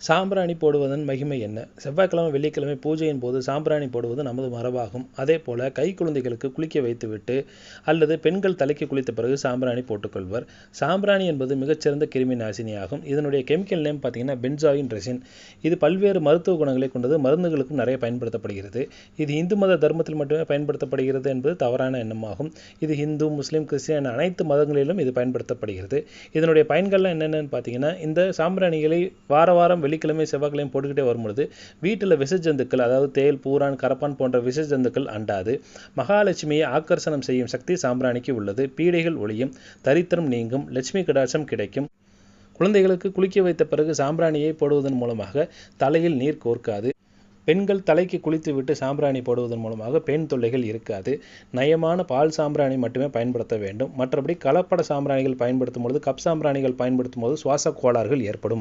சாம்பிராணி போடுவதன் மகிமை என்ன? செவ்வாய்க்கிழமை வெள்ளிக்கிழமை பூஜையின் போது சாம்பிராணி போடுவது நமது மரபாகும். அதே போல கை குழந்தைகளுக்கு குளிக்க வைத்துவிட்டு அல்லது பெண்கள் தலைக்கு குளித்த பிறகு சாம்பிராணி போட்டுக்கொள்வர். சாம்பிராணி என்பது மிகச்சிறந்த கிருமி நாசினியாகும். இதனுடைய கெமிக்கல் நேம் பார்த்தீங்கன்னா பென்சாயின் ரெசின். இது பல்வேறு மருத்துவ குணங்களை கொண்டது. மருந்துகளுக்கும் நிறைய பயன்படுத்தப்படுகிறது. இது இந்து மத தர்மத்தில் மட்டுமே பயன்படுத்தப்படுகிறது என்பது தவறான எண்ணமாகும். இது இந்து, முஸ்லீம், கிறிஸ்டியன் அனைத்து மதங்களிலும் இது பயன்படுத்தப்படுகிறது. இதனுடைய பயன்கள்லாம் என்னென்னு பார்த்தீங்கன்னா, இந்த சாம்பிராணிகளை வாரம் வெள்ளிக்கிழமை செவ்வாய்க்கிழமை போட்டுக்கிட்டே வரும்பொழுது வீட்டில் விஷஜந்துக்கள், அதாவது தேள், பூரான், கரப்பான் போன்ற விஷஜந்துக்கள் அண்டாது. மகாலட்சுமியை ஆக்கர்ஷணம் செய்யும் சக்தி சாம்பிராணிக்கு உள்ளது. பீடைகள் ஒழியும், தரித்திரம் நீங்கும், லட்சுமி கடாட்சம் கிடைக்கும். குழந்தைகளுக்கு குளிக்க வைத்த பிறகு சாம்பிராணியை போடுவதன் மூலமாக தலையில் நீர் கோர்க்காது. பெண்கள் தலைக்கு குளித்துவிட்டு சாம்பிராணி போடுவதன் மூலமாக பெண் தொல்லைகள் இருக்காது. நயமான பால் சாம்பிராணி மட்டுமே பயன்படுத்த வேண்டும். மற்றபடி கலப்பட சாம்பிராணிகள் பயன்படுத்தும் பொழுது, கப் சாம்பிராணிகள் பயன்படுத்தும் போது சுவாச கோளாறுகள் ஏற்படும்.